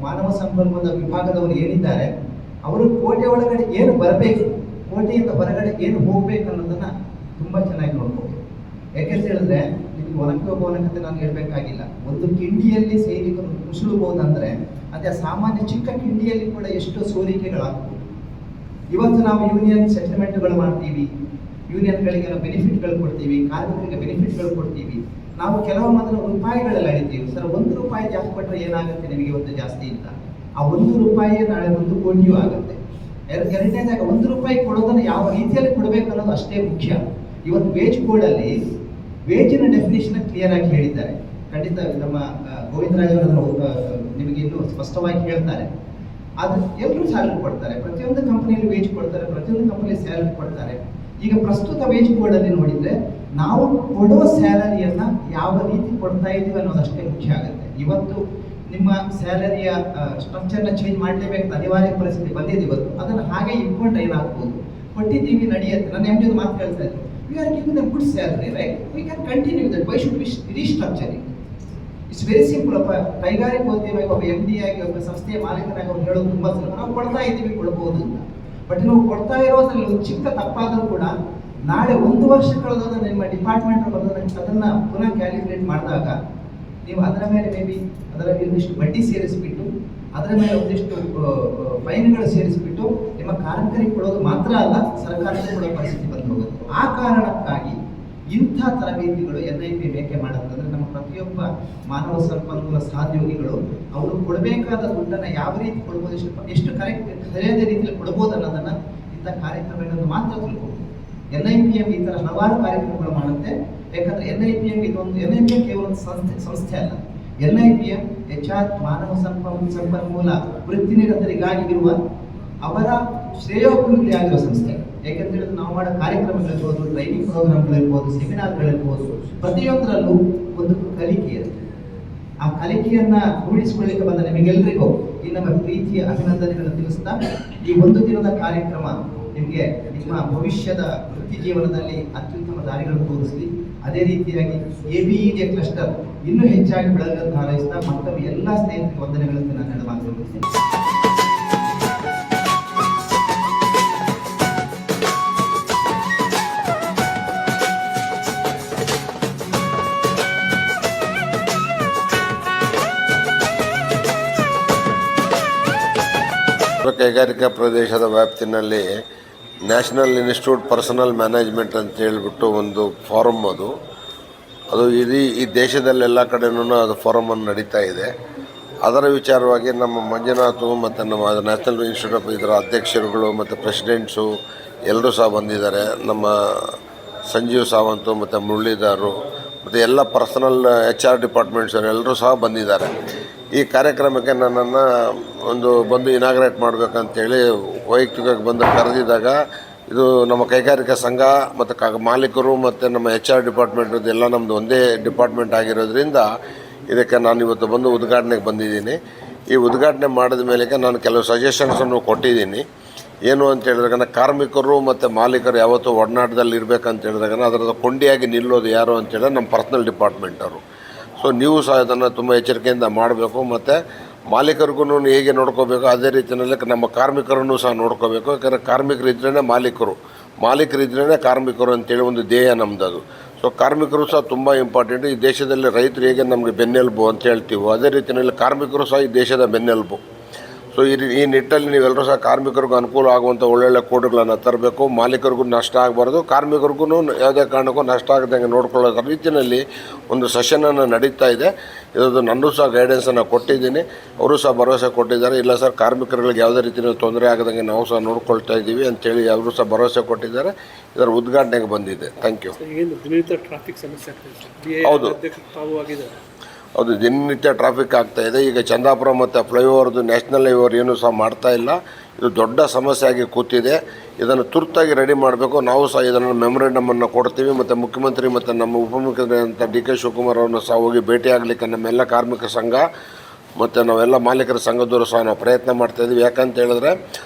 ಮಾನವ ಸಂಪನ್ಮೂಲ ವಿಭಾಗದವರು ಏನಿದ್ದಾರೆ, ಅವರು ಕೋಟೆ ಒಳಗಡೆ ಏನು ಬರಬೇಕು, ಕೋಟೆಯಿಂದ ಹೊರಗಡೆ ಏನು ಹೋಗ್ಬೇಕು ಅನ್ನೋದನ್ನ ತುಂಬಾ ಚೆನ್ನಾಗಿ ನೋಡ್ಕೋಬೇಕು. ಯಾಕೆಂತ ಹೇಳಿದ್ರೆ, ನಿಮ್ಗೆ ಒನಕೆ ಕತೆ ನಾನು ಹೇಳ್ಬೇಕಾಗಿಲ್ಲ. ಒಂದು ಕಿಂಡಿಯಲ್ಲಿ ಸೈನಿಕರು ನುಸುಳಬಹುದಂದ್ರೆ ಅದೇ ಸಾಮಾನ್ಯ ಚಿಕ್ಕ ಕಿಂಡಿಯಲ್ಲಿ ಕೂಡ ಎಷ್ಟೋ ಸೋರಿಕೆಗಳಾಗ್ತವೆ. ಇವತ್ತು ನಾವು ಯೂನಿಯನ್ ಸೆಟಲ್ಮೆಂಟ್ಗಳು ಮಾಡ್ತೀವಿ, ಯೂನಿಯನ್ಗಳಿಗೆ ನಾವು ಬೆನಿಫಿಟ್ಗಳು ಕೊಡ್ತೀವಿ, ಕಾರ್ಮಿಕರಿಗೆ ಬೆನಿಫಿಟ್ಗಳು ಕೊಡ್ತೀವಿ. ನಾವು ಕೆಲವು ಮೊದಲು ರೂಪಾಯಿಗಳೆಲ್ಲ ಹಿಡಿತೀವಿ. ಸರ್, 1 ರೂಪಾಯಿ ಜಾಸ್ತಿ ಕೊಟ್ಟರೆ ಏನಾಗುತ್ತೆ ನಿಮಗೆ ಇವತ್ತು ಜಾಸ್ತಿ ಅಂತ. ಆ 1 ರೂಪಾಯಿ ನಾಳೆ 1 ಕೋಟಿಯೂ ಆಗುತ್ತೆ. ಎರಡನೇದಾಗ 1 ರೂಪಾಯಿ ಕೊಡೋದನ್ನು ಯಾವ ರೀತಿಯಲ್ಲಿ ಕೊಡಬೇಕು ಅನ್ನೋದು ಅಷ್ಟೇ ಮುಖ್ಯ. ಇವತ್ತು ವೇಜ್ ಕೋಡಲ್ಲಿ ವೇಜಿನ ಡೆಫಿನೇಷನ್ ಕ್ಲಿಯರ್ ಆಗಿ ಹೇಳಿದ್ದಾರೆ. ಖಂಡಿತ ನಮ್ಮ ಗೋವಿಂದರಾಜ್ ನಿಮಗೆ ಇನ್ನೂ ಸ್ಪಷ್ಟವಾಗಿ ಹೇಳ್ತಾರೆ. ಅದು ಎಲ್ಲರೂ ಸ್ಯಾಲರಿ ಕೊಡ್ತಾರೆ, ಪ್ರತಿಯೊಂದು ಕಂಪನಿಯಲ್ಲಿ ವೇಜ್ ಕೊಡ್ತಾರೆ, ಪ್ರತಿಯೊಂದು ಕಂಪನಿಯಲ್ಲಿ ಸ್ಯಾಲರಿ ಕೊಡ್ತಾರೆ. ಈಗ ಪ್ರಸ್ತುತ ವೇಜ್ ಕೋಡಲ್ಲಿ ನೋಡಿದ್ರೆ ನಾವು ಕೊಡೋ ಸ್ಯಾಲರಿಯನ್ನ ಯಾವ ರೀತಿ ಕೊಡ್ತಾ ಇದೀವಿ ಅನ್ನೋದಷ್ಟೇ ಮುಖ್ಯ ಆಗುತ್ತೆ. ಇವತ್ತು ನಿಮ್ಮ ಸ್ಯಾಲರಿಯ ಸ್ಟ್ರಕ್ಚರ್ನ ಚೇಂಜ್ ಮಾಡಲೇಬೇಕು ಅನಿವಾರ್ಯ ಪರಿಸ್ಥಿತಿ ಬಂದಿದೆ. ಇವತ್ತು ಅದನ್ನು ಹಾಗೆ ಇಟ್ಕೊಂಡ್ರೆ ಏನಾಗ್ಬೋದು, ಕೊಟ್ಟಿದ್ದೀವಿ ನಡೆಯುತ್ತೆ. ನನ್ನ MD ಮಾತು ಹೇಳ್ತಾ ಇದ್ರು, we are given a good salary, right? We can continue that. Why should we restructure it? It's very simple. ಕೈಗಾರಿಕೋದ್ಯಮಿಯಾಗಿ ಒಬ್ಬ MD ಆಗಿ ಒಬ್ಬ ಸಂಸ್ಥೆಯ ಮಾಲೀಕನಾಗಿ ಅವ್ರು ಹೇಳೋದು ತುಂಬಾ ಸುಲಭ. ನಾವು ಕೊಡ್ತಾ ಇದ್ದೀವಿ, ಕೊಡ್ಬೋದು ಅಂತ. ಬಟ್ ನಾವು ಕೊಡ್ತಾ ಇರೋದ್ರಲ್ಲಿ ಒಂದು ಚಿಕ್ಕ ತಪ್ಪಾದರೂ ಕೂಡ ನಾಳೆ 1 ವರ್ಷ ಕಳೆದೋದ ನಿಮ್ಮ ಡಿಪಾರ್ಟ್ಮೆಂಟ್ ಅದನ್ನ ಪುನಃ ಕ್ಯಾಲ್ಕುಲೇಟ್ ಮಾಡಿದಾಗ ನೀವು ಅದರ ಮೇಲೆ ಮೇಬಿ ಅದರ ಒಂದಿಷ್ಟು ಬಡ್ಡಿ ಸೇರಿಸಿಬಿಟ್ಟು, ಅದರ ಮೇಲೆ ಒಂದಿಷ್ಟು ಫೈನ್ಗಳು ಸೇರಿಸಿಬಿಟ್ಟು ನಿಮ್ಮ ಕಾರ್ಮಿಕರಿಗೆ ಕೊಡೋದು ಮಾತ್ರ ಅಲ್ಲ, ಸರ್ಕಾರಕ್ಕೆ ಕೊಡೋ ಪರಿಸ್ಥಿತಿ ಬಂದು ಹೋಗುತ್ತೆ. ಆ ಕಾರಣಕ್ಕಾಗಿ ಇಂಥ ತರಬೇತಿಗಳು NIPM ಏಕೆ ಮಾಡುತ್ತಂದ್ರೆ, ನಮ್ಮ ಪ್ರತಿಯೊಬ್ಬ ಮಾನವ ಸಂಪನ್ಮೂಲ ಸಹೋದ್ಯೋಗಿಗಳು ಅವರು ಕೊಡಬೇಕಾದ ದುಡ್ಡನ್ನು ಯಾವ ರೀತಿ ಕೊಡ್ಬೋದು, ಎಷ್ಟು ಸರಿಯಾದ ರೀತಿಯಲ್ಲಿ ಕೊಡ್ಬೋದು ಅನ್ನೋದನ್ನ ಇಂಥ ಕಾರ್ಯಕ್ರಮಗಳನ್ನು ಮಾತ್ರ ತಿಳ್ಕೊಬೋದು. NIPM ಈ ತರ ಹಲವಾರು ಕಾರ್ಯಕ್ರಮಗಳು ಮಾಡುತ್ತೆ. ಯಾಕಂದ್ರೆ NIPM ಕೇವಲ ಒಂದು ಸಂಸ್ಥೆ ಅಲ್ಲ. NIPM HR ಮಾನವ ಸಂಪನ್ಮೂಲ ವೃತ್ತಿನಿರತರಿಗಾಗಿ ಇರುವ ಅವರ ಶ್ರೇಯೋಭಿವೃದ್ಧಿ ಆಗಿರುವ ಸಂಸ್ಥೆ. ಯಾಕಂತ ಹೇಳಿದ್ರೆ ನಾವು ಮಾಡೋ ಕಾರ್ಯಕ್ರಮಗಳಿರ್ಬೋದು, ಟ್ರೈನಿಂಗ್ ಪ್ರೋಗ್ರಾಮ್ಗಳಿರ್ಬೋದು, ಸೆಮಿನಾರ್ಗಳಿರ್ಬೋದು, ಪ್ರತಿಯೊಂದರಲ್ಲೂ ಒಂದು ಕಲಿಕೆ ಇರುತ್ತೆ. ಆ ಕಲಿಕೆಯನ್ನ ರೂಢಿಸಿಕೊಳ್ಳಿಕ್ಕೆ ಬಂದ ನಿಮಗೆಲ್ಲರಿಗೂ ಈ ನಮ್ಮ ಪ್ರೀತಿಯ ಅಭಿನಂದನೆಗಳನ್ನು ತಿಳಿಸ್ತಾ, ಈ 1 ದಿನದ ಕಾರ್ಯಕ್ರಮ ನಿಮಗೆ ನಿಮ್ಮ ಭವಿಷ್ಯದ ವೃತ್ತಿ ಜೀವನದಲ್ಲಿ ಅತ್ಯುತ್ತಮ ದಾರಿಗಳನ್ನು ತೋರಿಸಲಿ. ಅದೇ ರೀತಿಯಾಗಿ ABED ಕ್ಲಸ್ಟರ್ ಇನ್ನೂ ಹೆಚ್ಚಾಗಿ ಬೆಳಗಲು ಹಾರೈಸ್ತಾ ಮತ್ತೊಮ್ಮೆ ಎಲ್ಲ ಸ್ನೇಹಿತರಿಗೆ ವಂದನೆಗಳನ್ನು ನಾನು ಹೇಳಮಾಡಿದ್ದೇನೆ. ಕೈಗಾರಿಕಾ ಪ್ರದೇಶದ ವ್ಯಾಪ್ತಿನಲ್ಲಿ ನ್ಯಾಷನಲ್ ಇನ್ಸ್ಟಿಟ್ಯೂಟ್ ಪರ್ಸನಲ್ ಮ್ಯಾನೇಜ್ಮೆಂಟ್ ಅಂತ ಹೇಳ್ಬಿಟ್ಟು ಒಂದು ಫಾರಮ್, ಅದು ಇಡೀ ಈ ದೇಶದಲ್ಲೆಲ್ಲ ಕಡೆನೂ ಅದು ಫಾರಮನ್ನು ನಡೀತಾ ಇದೆ. ಅದರ ವಿಚಾರವಾಗಿ ನಮ್ಮ ಮಂಜುನಾಥು ಮತ್ತು ನಮ್ಮ ನ್ಯಾಷನಲ್ ಇನ್ಸ್ಟಿಟ್ಯೂಟ್ ಆಫ್ ಇದರ ಅಧ್ಯಕ್ಷರುಗಳು ಮತ್ತು ಪ್ರೆಸಿಡೆಂಟ್ಸು ಎಲ್ಲರೂ ಸಹ ಬಂದಿದ್ದಾರೆ. ನಮ್ಮ ಸಂಜೀವ್ ಸಾವಂತು ಮತ್ತು ಮುರಳೀಧರು ಮತ್ತು ಎಲ್ಲ ಪರ್ಸನಲ್ HR ಡಿಪಾರ್ಟ್ಮೆಂಟ್ಸ್ ಎಲ್ಲರೂ ಸಹ ಬಂದಿದ್ದಾರೆ. ಈ ಕಾರ್ಯಕ್ರಮಕ್ಕೆ ನನ್ನನ್ನು ಬಂದು ಇನಾಗ್ರೇಟ್ ಮಾಡಬೇಕಂತೇಳಿ ವೈಯಕ್ತಿಕವಾಗಿ ಬಂದು ಕರೆದಿದ್ದಾಗ, ಇದು ನಮ್ಮ ಕೈಗಾರಿಕಾ ಸಂಘ ಮತ್ತು ಮಾಲೀಕರು ಮತ್ತು ನಮ್ಮ HR ಡಿಪಾರ್ಟ್ಮೆಂಟ್ ಎಲ್ಲ ನಮ್ಮದು ಒಂದೇ ಡಿಪಾರ್ಟ್ಮೆಂಟ್ ಆಗಿರೋದ್ರಿಂದ ಇದಕ್ಕೆ ನಾನು ಇವತ್ತು ಬಂದು ಉದ್ಘಾಟನೆಗೆ ಬಂದಿದ್ದೀನಿ. ಈ ಉದ್ಘಾಟನೆ ಮಾಡಿದ ಮೇಲೆ ನಾನು ಕೆಲವು ಸಜೆಷನ್ಸನ್ನು ಕೊಟ್ಟಿದ್ದೀನಿ. ಏನು ಅಂತ ಹೇಳಿದಾಗ, ಕಾರ್ಮಿಕರು ಮತ್ತು ಮಾಲೀಕರು ಯಾವತ್ತೂ ಒಡನಾಟದಲ್ಲಿ ಇರಬೇಕಂತ ಹೇಳಿದಾಗ ಅದರದ ಕೊಂಡಿಯಾಗಿ ನಿಲ್ಲೋದು ಯಾರು ಅಂತೇಳಿದ್ರೆ ನಮ್ಮ ಪರ್ಸನಲ್ ಡಿಪಾರ್ಟ್ಮೆಂಟವರು. ಸೊ ನೀವು ಸಹ ಇದನ್ನು ತುಂಬ ಎಚ್ಚರಿಕೆಯಿಂದ ಮಾಡಬೇಕು. ಮತ್ತು ಮಾಲೀಕರಿಗೂ ಹೇಗೆ ನೋಡ್ಕೋಬೇಕು ಅದೇ ರೀತಿಯಲ್ಲಿ ನಮ್ಮ ಕಾರ್ಮಿಕರನ್ನು ಸಹ ನೋಡ್ಕೋಬೇಕು. ಯಾಕಂದರೆ ಕಾರ್ಮಿಕರಿದ್ರೇ ಮಾಲೀಕರಿದ್ರೇ ಕಾರ್ಮಿಕರು ಅಂತೇಳಿ ಒಂದು ಧ್ಯೇಯ ನಮ್ಮದು. ಸೊ ಕಾರ್ಮಿಕರು ಸಹ ತುಂಬ ಇಂಪಾರ್ಟೆಂಟ್. ಈ ದೇಶದಲ್ಲಿ ರೈತರು ಹೇಗೆ ನಮಗೆ ಬೆನ್ನೆಲುಬು ಅಂತ ಹೇಳ್ತೀವೋ ಅದೇ ರೀತಿಯಲ್ಲಿ ಕಾರ್ಮಿಕರು ಸಹ ಈ ದೇಶದ ಬೆನ್ನೆಲುಬು. ಸೊ ಈ ನಿಟ್ಟಲ್ಲಿ ನೀವೆಲ್ಲರೂ ಸಹ ಕಾರ್ಮಿಕರಿಗೂ ಅನುಕೂಲ ಆಗುವಂಥ ಒಳ್ಳೊಳ್ಳೆ ಕೋಡ್ಗಳನ್ನು ತರಬೇಕು. ಮಾಲೀಕರಿಗೂ ನಷ್ಟ ಆಗಬಾರ್ದು, ಕಾರ್ಮಿಕರಿಗೂ ಯಾವುದೇ ಕಾರಣಕ್ಕೂ ನಷ್ಟ ಆಗದಂಗೆ ನೋಡ್ಕೊಳ್ಳೋ ರೀತಿಯಲ್ಲಿ ಒಂದು ಸೆಷನನ್ನು ನಡೀತಾ ಇದೆ. ಇದು ನನ್ನೂ ಸಹ ಗೈಡೆನ್ಸನ್ನು ಕೊಟ್ಟಿದ್ದೀನಿ, ಅವರು ಸಹ ಭರವಸೆ ಕೊಟ್ಟಿದ್ದಾರೆ. ಇಲ್ಲ ಸರ್, ಕಾರ್ಮಿಕರುಗಳಿಗೆ ಯಾವುದೇ ರೀತಿಯಲ್ಲಿ ತೊಂದರೆ ಆಗದಂಗೆ ನಾವು ಸಹ ನೋಡ್ಕೊಳ್ತಾ ಇದ್ದೀವಿ ಅಂತೇಳಿ ಅವರು ಸಹ ಭರವಸೆ ಕೊಟ್ಟಿದ್ದಾರೆ. ಇದರ ಉದ್ಘಾಟನೆಗೆ ಬಂದಿದೆ. Thank you. ಟ್ರಾಫಿಕ್ ಸಮಸ್ಯೆ ಹೌದು. ಹೌದು, ದಿನನಿತ್ಯ ಟ್ರಾಫಿಕ್ ಆಗ್ತಾಯಿದೆ. ಈಗ ಚಂದಾಪುರ ಮತ್ತು ಫ್ಲೈಓವರ್ದು ನ್ಯಾಷನಲ್ ಹೈವೇ ಏನು ಸಹ ಮಾಡ್ತಾ ಇಲ್ಲ. ಇದು ದೊಡ್ಡ ಸಮಸ್ಯೆ ಆಗಿ ಕೂತಿದೆ. ಇದನ್ನು ತುರ್ತಾಗಿ ರೆಡಿ ಮಾಡಬೇಕು. ನಾವು ಸಹ ಇದನ್ನು ಮೆಮೊರೆಂಡಮನ್ನು ಕೊಡ್ತೀವಿ. ಮತ್ತು ಮುಖ್ಯಮಂತ್ರಿ ಮತ್ತು ನಮ್ಮ ಉಪಮುಖ್ಯಮಂತ್ರಿ ಅಂತ DK ಶಿವಕುಮಾರ್ ಅವರನ್ನು ಸಹ ಹೋಗಿ ಭೇಟಿಯಾಗಲಿಕ್ಕೆ ನಮ್ಮೆಲ್ಲ ಕಾರ್ಮಿಕ ಸಂಘ ಮತ್ತು ನಾವೆಲ್ಲ ಮಾಲೀಕರ ಸಂಘದವರು ಸಹ ನಾವು ಪ್ರಯತ್ನ ಮಾಡ್ತಾಯಿದ್ದೀವಿ. ಯಾಕಂತ ಹೇಳಿದ್ರೆ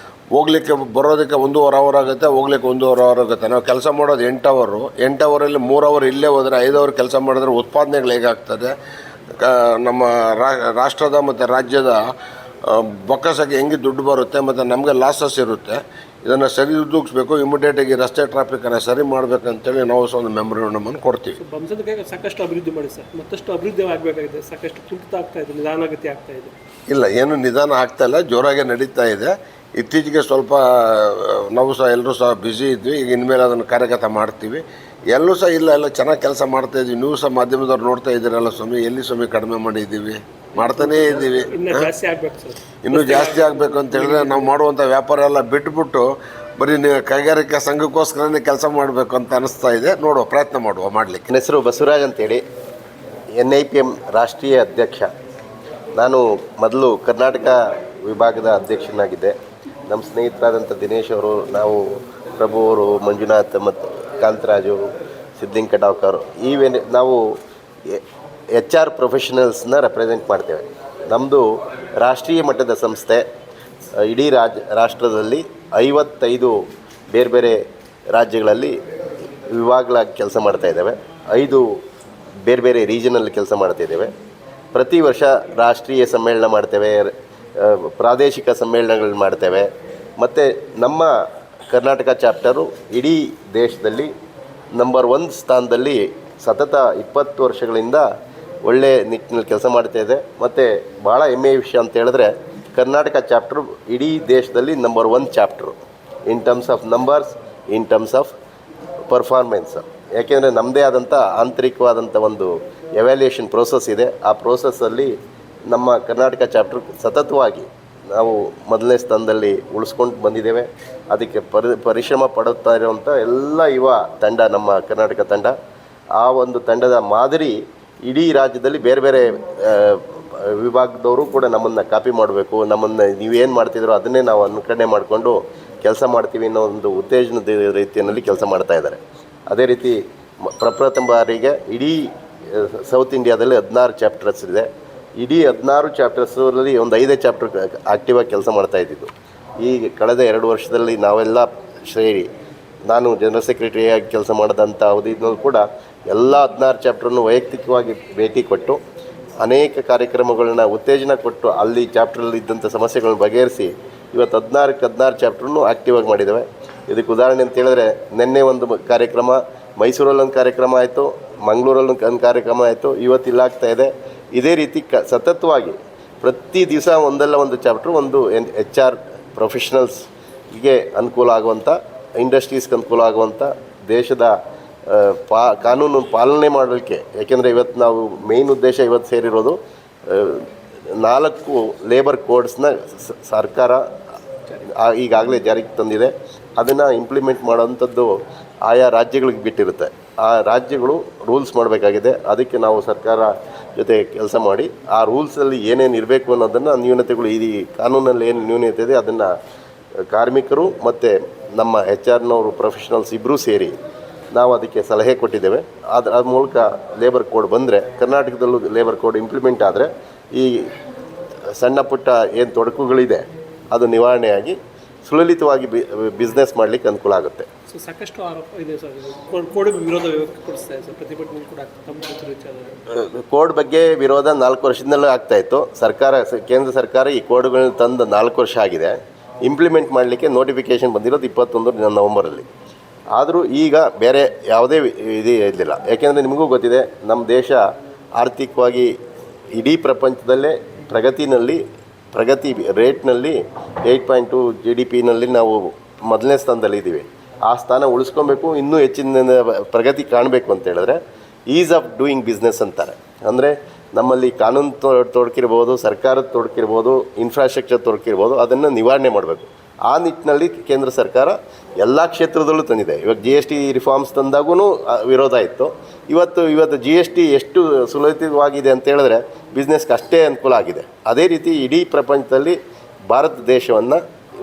ಹೋಗ್ಲಿಕ್ಕೆ ಬರೋದಕ್ಕೆ 1.5 ಅವರ್ ಆಗುತ್ತೆ, ಹೋಗ್ಲಿಕ್ಕೆ 1.5 ಅವರ್ ಆಗುತ್ತೆ. ನಾವು ಕೆಲಸ ಮಾಡೋದು 8 ಅವರಲ್ಲಿ 3 ಅವರ್ ಇಲ್ಲೇ ಹೋದರೆ 5 ಅವರ್ ಕೆಲಸ ಮಾಡಿದ್ರೆ ಉತ್ಪಾದನೆಗಳು ಹೇಗಾಗ್ತದೆ, ನಮ್ಮ ರಾಷ್ಟ್ರದ ಮತ್ತು ರಾಜ್ಯದ ಬೊಕ್ಕಸಕ್ಕೆ ಹೆಂಗೆ ದುಡ್ಡು ಬರುತ್ತೆ ಮತ್ತು ನಮಗೆ ಲಾಸಸ್ ಇರುತ್ತೆ. ಇದನ್ನು ಸರಿದೂಗಿಸ್ಬೇಕು. ಇಮಿಡಿಯೇಟಾಗಿ ರಸ್ತೆ ಟ್ರಾಫಿಕನ್ನು ಸರಿ ಮಾಡಬೇಕಂತೇಳಿ ನಾವು ಸಹ ಒಂದು ಮೆಮೊರೆಂಡಮನ್ನು ಕೊಡ್ತೀವಿ. ಬಂಸದಕ್ಕೆ ಸಾಕಷ್ಟು ಅಭಿವೃದ್ಧಿ ಮಾಡಿ ಸರ್, ಮತ್ತಷ್ಟು ಅಭಿವೃದ್ಧಿ ಆಗಬೇಕಾಗಿದೆ. ಸಾಕಷ್ಟು ಕುಂಠಿತ ಆಗ್ತಾ ಇದೆ, ನಿಧಾನಗತಿ ಆಗ್ತಾ ಇದೆ. ಇಲ್ಲ, ಏನು ನಿಧಾನ ಆಗ್ತಾಯಿಲ್ಲ, ಜೋರಾಗೆ ನಡೀತಾ ಇದೆ. ಇತ್ತೀಚೆಗೆ ಸ್ವಲ್ಪ ನಾವು ಸಹ ಎಲ್ಲರೂ ಸಹ ಬ್ಯುಸಿ ಇದ್ವಿ. ಈಗ ಇನ್ಮೇಲೆ ಅದನ್ನು ಕಾರ್ಯಗತ ಮಾಡ್ತೀವಿ. ಎಲ್ಲೂ ಸಹ ಎಲ್ಲ ಚೆನ್ನಾಗಿ ಕೆಲಸ ಮಾಡ್ತಾಯಿದ್ವಿ. ನೀವು ಸಹ ಮಾಧ್ಯಮದವ್ರು ನೋಡ್ತಾ ಇದ್ದೀರಲ್ಲ ಸ್ವಾಮಿ, ಎಲ್ಲಿ ಸ್ವಾಮಿ ಕಡಿಮೆ ಮಾಡಿದ್ದೀವಿ? ಮಾಡ್ತಾನೇ ಇದ್ದೀವಿ. ಜಾಸ್ತಿ ಆಗ್ಬೇಕು ಸರ್, ಇನ್ನೂ ಜಾಸ್ತಿ ಆಗಬೇಕು ಅಂತ ಹೇಳಿದ್ರೆ ನಾವು ಮಾಡುವಂಥ ವ್ಯಾಪಾರ ಎಲ್ಲ ಬಿಟ್ಬಿಟ್ಟು ಬರೀ ನೀವು ಕೈಗಾರಿಕಾ ಸಂಘಕ್ಕೋಸ್ಕರನೇ ಕೆಲಸ ಮಾಡಬೇಕು ಅಂತ ಅನಿಸ್ತಾ ಇದೆ. ನೋಡುವ, ಪ್ರಯತ್ನ ಮಾಡಲಿಕ್ಕೆ. ನನ್ನ ಹೆಸರು ಬಸವರಾಜ್ ಅಂತೇಳಿ, NIPM ರಾಷ್ಟ್ರೀಯ ಅಧ್ಯಕ್ಷ. ನಾನು ಮೊದಲು ಕರ್ನಾಟಕ ವಿಭಾಗದ ಅಧ್ಯಕ್ಷನಾಗಿದ್ದೆ. ನಮ್ಮ ಸ್ನೇಹಿತರಾದಂಥ ದಿನೇಶ್ ಅವರು, ನಾವು ಪ್ರಭು ಅವರು, ಮಂಜುನಾಥ್ ಮತ್ತು ಕಾಂತರಾಜು, ಸಿದ್ಲಿಂಗ್ ಕಟಾವ್ಕರ್, ನಾವು HR ಪ್ರೊಫೆಷನಲ್ಸ್ನ ರೆಪ್ರೆಸೆಂಟ್ ಮಾಡ್ತೇವೆ. ನಮ್ಮದು ರಾಷ್ಟ್ರೀಯ ಮಟ್ಟದ ಸಂಸ್ಥೆ. ಇಡೀ ರಾಷ್ಟ್ರದಲ್ಲಿ 55 ಬೇರೆ ಬೇರೆ ರಾಜ್ಯಗಳಲ್ಲಿ ವಿಭಾಗಗಳಾಗಿ ಕೆಲಸ ಮಾಡ್ತಾಯಿದ್ದೇವೆ. 5 ಬೇರೆ ಬೇರೆ ರೀಜನಲ್ಲಿ ಕೆಲಸ ಮಾಡ್ತಾಯಿದ್ದೇವೆ. ಪ್ರತಿ ವರ್ಷ ರಾಷ್ಟ್ರೀಯ ಸಮ್ಮೇಳನ ಮಾಡ್ತೇವೆ, ಪ್ರಾದೇಶಿಕ ಸಮ್ಮೇಳನಗಳು ಮಾಡ್ತೇವೆ. ಮತ್ತು ನಮ್ಮ ಕರ್ನಾಟಕ ಚಾಪ್ಟರು ಇಡೀ ದೇಶದಲ್ಲಿ ನಂಬರ್ 1 ಸ್ಥಾನದಲ್ಲಿ ಸತತ 20 ವರ್ಷಗಳಿಂದ ಒಳ್ಳೆ ನಿಟ್ಟಿನಲ್ಲಿ ಕೆಲಸ ಮಾಡ್ತಾಯಿದೆ. ಮತ್ತು ಭಾಳ ಹೆಮ್ಮೆಯ ವಿಷಯ ಅಂತ ಹೇಳಿದ್ರೆ, ಕರ್ನಾಟಕ ಚಾಪ್ಟರ್ ಇಡೀ ದೇಶದಲ್ಲಿ number 1 chapter in terms of numbers, in terms of performance. ಯಾಕೆಂದರೆ ನಮ್ಮದೇ ಆದಂಥ ಆಂತರಿಕವಾದಂಥ ಒಂದು ಎವ್ಯಾಲ್ಯೂಯೇಷನ್ ಪ್ರೋಸೆಸ್ ಇದೆ. ಆ ಪ್ರೋಸೆಸ್ಸಲ್ಲಿ ನಮ್ಮ ಕರ್ನಾಟಕ ಚಾಪ್ಟರ್ ಸತತವಾಗಿ ನಾವು ಮೊದಲನೇ ಸ್ಥಾನದಲ್ಲಿ ಉಳಿಸ್ಕೊಂಡು ಬಂದಿದ್ದೇವೆ. ಅದಕ್ಕೆ ಪರಿಶ್ರಮ ಪಡುತ್ತಾ ಇರುವಂಥ ಎಲ್ಲ ಯುವ ತಂಡ ನಮ್ಮ ಕರ್ನಾಟಕ ತಂಡ. ಆ ಒಂದು ತಂಡದ ಮಾದರಿ ಇಡೀ ರಾಜ್ಯದಲ್ಲಿ ಬೇರೆ ಬೇರೆ ವಿಭಾಗದವರು ಕೂಡ ನಮ್ಮನ್ನು ಕಾಪಿ ಮಾಡಬೇಕು, ನಮ್ಮನ್ನು ನೀವೇನು ಮಾಡ್ತಿದ್ರೋ ಅದನ್ನೇ ನಾವು ಅನುಕರಣೆ ಮಾಡಿಕೊಂಡು ಕೆಲಸ ಮಾಡ್ತೀವಿ ಅನ್ನೋ ಒಂದು ಉತ್ತೇಜನದ ರೀತಿಯಲ್ಲಿ ಕೆಲಸ ಮಾಡ್ತಾ ಇದ್ದಾರೆ. ಅದೇ ರೀತಿ ಪ್ರಪ್ರಥಮ ಬಾರಿಗೆ ಇಡೀ ಸೌತ್ ಇಂಡಿಯಾದಲ್ಲಿ 16 ಚಾಪ್ಟರ್ಸ್ ಇದೆ. ಇಡೀ 16 ಚಾಪ್ಟರ್ಸಲ್ಲಿ ಒಂದು 5 ಚಾಪ್ಟರ್ ಆ್ಯಕ್ಟಿವಾಗಿ ಕೆಲಸ ಮಾಡ್ತಾಯಿದ್ದಿದ್ದು. ಈ ಕಳೆದ 2 ವರ್ಷದಲ್ಲಿ ನಾವೆಲ್ಲ ಸೇರಿ, ನಾನು ಜನರಲ್ ಸೆಕ್ರೆಟರಿಯಾಗಿ ಕೆಲಸ ಮಾಡಿದಂಥ ಅವಧಿನಲ್ಲೂ ಕೂಡ ಎಲ್ಲ 16 ಚಾಪ್ಟರನ್ನು ವೈಯಕ್ತಿಕವಾಗಿ ಭೇಟಿ ಕೊಟ್ಟು ಅನೇಕ ಕಾರ್ಯಕ್ರಮಗಳನ್ನ ಉತ್ತೇಜನ ಕೊಟ್ಟು ಅಲ್ಲಿ ಚಾಪ್ಟ್ರಲ್ಲಿ ಇದ್ದಂಥ ಸಮಸ್ಯೆಗಳನ್ನ ಬಗೆಹರಿಸಿ ಇವತ್ತು 16 ಚಾಪ್ಟ್ರನ್ನು ಆ್ಯಕ್ಟಿವಾಗಿ ಮಾಡಿದ್ದೇವೆ. ಇದಕ್ಕೆ ಉದಾಹರಣೆ ಅಂತ ಹೇಳಿದ್ರೆ, ನಿನ್ನೆ ಒಂದು ಕಾರ್ಯಕ್ರಮ ಮೈಸೂರಲ್ಲೊಂದು ಕಾರ್ಯಕ್ರಮ ಆಯಿತು, ಮಂಗಳೂರಲ್ಲೊಂದು ಕಾರ್ಯಕ್ರಮ ಆಯಿತು, ಇವತ್ತು ಇಲ್ಲಾಗ್ತಾಯಿದೆ. ಇದೇ ರೀತಿ ಸತತವಾಗಿ ಪ್ರತಿ ದಿವಸ ಒಂದಲ್ಲ ಒಂದು ಚಾಪ್ಟ್ರು ಒಂದು HR ಪ್ರೊಫೆಷನಲ್ಸ್ಗೆ ಅನುಕೂಲ ಆಗುವಂಥ, ಇಂಡಸ್ಟ್ರೀಸ್ಗೆ ಅನುಕೂಲ ಆಗುವಂಥ, ದೇಶದ ಕಾನೂನು ಪಾಲನೆ ಮಾಡಲಿಕ್ಕೆ. ಯಾಕೆಂದರೆ ಇವತ್ತು ನಾವು ಮೇಯ್ನ್ ಉದ್ದೇಶ ಇವತ್ತು ಸೇರಿರೋದು 4 ಲೇಬರ್ ಕೋಡ್ಸ್ನ ಸರ್ಕಾರ ಈಗಾಗಲೇ ಜಾರಿಗೆ ತಂದಿದೆ. ಅದನ್ನು ಇಂಪ್ಲಿಮೆಂಟ್ ಮಾಡೋವಂಥದ್ದು ಆಯಾ ರಾಜ್ಯಗಳಿಗೆ ಬಿಟ್ಟಿರುತ್ತೆ. ಆ ರಾಜ್ಯಗಳು ರೂಲ್ಸ್ ಮಾಡಬೇಕಾಗಿದೆ. ಅದಕ್ಕೆ ನಾವು ಸರ್ಕಾರ ಜೊತೆ ಕೆಲಸ ಮಾಡಿ ಆ ರೂಲ್ಸಲ್ಲಿ ಏನೇನು ಇರಬೇಕು ಅನ್ನೋದನ್ನು, ನ್ಯೂನತೆಗಳು, ಈ ಕಾನೂನಲ್ಲಿ ಏನು ನ್ಯೂನತೆ ಇದೆ ಅದನ್ನು ಕಾರ್ಮಿಕರು ಮತ್ತು ನಮ್ಮ HR ಪ್ರೊಫೆಷನಲ್ಸ್ ಇಬ್ಬರೂ ಸೇರಿ ನಾವು ಅದಕ್ಕೆ ಸಲಹೆ ಕೊಟ್ಟಿದ್ದೇವೆ. ಅದ್ರ ಮೂಲಕ ಲೇಬರ್ ಕೋಡ್ ಬಂದರೆ, ಕರ್ನಾಟಕದಲ್ಲೂ ಲೇಬರ್ ಕೋಡ್ ಇಂಪ್ಲಿಮೆಂಟ್ ಆದರೆ ಈ ಸಣ್ಣ ಪುಟ್ಟ ಏನು ತೊಡಕುಗಳಿದೆ ಅದು ನಿವಾರಣೆಯಾಗಿ ಸುಲಲಿತವಾಗಿ ಬಿಸ್ನೆಸ್ ಮಾಡಲಿಕ್ಕೆ ಅನುಕೂಲ ಆಗುತ್ತೆ. ಸೊ ಸಾಕಷ್ಟು ಆರೋಪ ಇದೆ ಸರ್, ಕೋಡ್ ವಿರೋಧ ವ್ಯಕ್ತಪಡಿಸ್ತಾ ಇದೆ ಸರ್, ಪ್ರತಿಭಟನೆ ಕೂಡ ತಮ್ಮ ವಿಚಾರ. ಕೋಡ್ ಬಗ್ಗೆ ವಿರೋಧ 4 ವರ್ಷದಿಂದಲೂ ಆಗ್ತಾ ಇತ್ತು. ಕೇಂದ್ರ ಸರ್ಕಾರ ಈ ಕೋಡ್ಗಳನ್ನ ತಂದು 4 ವರ್ಷ ಆಗಿದೆ. ಇಂಪ್ಲಿಮೆಂಟ್ ಮಾಡಲಿಕ್ಕೆ ನೋಟಿಫಿಕೇಷನ್ ಬಂದಿರೋದು 21 ನವಂಬರಲ್ಲಿ. ಆದರೂ ಈಗ ಬೇರೆ ಯಾವುದೇ ಇದು ಇರಲಿಲ್ಲ. ಯಾಕೆಂದರೆ ನಿಮಗೂ ಗೊತ್ತಿದೆ, ನಮ್ಮ ದೇಶ ಆರ್ಥಿಕವಾಗಿ ಇಡೀ ಪ್ರಪಂಚದಲ್ಲೇ ಪ್ರಗತಿ ರೇಟ್ನಲ್ಲಿ 8.2 GDP-ನಲ್ಲಿ ನಾವು ಮೊದಲನೇ ಸ್ಥಾನದಲ್ಲಿದ್ದೀವಿ. ಆ ಸ್ಥಾನ ಉಳಿಸ್ಕೊಬೇಕು, ಇನ್ನೂ ಹೆಚ್ಚಿನ ಪ್ರಗತಿ ಕಾಣಬೇಕು ಅಂತ ಹೇಳಿದ್ರೆ ಈಸ್ ಆಫ್ ಡೂಯಿಂಗ್ ಬಿಸ್ನೆಸ್ ಅಂತಾರೆ. ಅಂದರೆ ನಮ್ಮಲ್ಲಿ ಕಾನೂನು ತೊಡಕಿರ್ಬೋದು, ಸರ್ಕಾರದ ತೊಡಕಿರ್ಬೋದು, ಇನ್ಫ್ರಾಸ್ಟ್ರಕ್ಚರ್ ತೊಡಕಿರ್ಬೋದು, ಅದನ್ನು ನಿವಾರಣೆ ಮಾಡಬೇಕು. ಆ ನಿಟ್ಟಿನಲ್ಲಿ ಕೇಂದ್ರ ಸರ್ಕಾರ ಎಲ್ಲ ಕ್ಷೇತ್ರದಲ್ಲೂ ತಂದಿದೆ. ಇವಾಗ GST ರಿಫಾರ್ಮ್ಸ್ ತಂದಾಗೂ ವಿರೋಧ ಇತ್ತು. ಇವತ್ತು GST ಎಷ್ಟು ಸುಲಲಿತವಾಗಿದೆ ಅಂತ ಹೇಳಿದ್ರೆ ಬಿಸ್ನೆಸ್ಗೆ ಅಷ್ಟೇ ಅನುಕೂಲ ಆಗಿದೆ. ಅದೇ ರೀತಿ ಇಡೀ ಪ್ರಪಂಚದಲ್ಲಿ ಭಾರತ ದೇಶವನ್ನು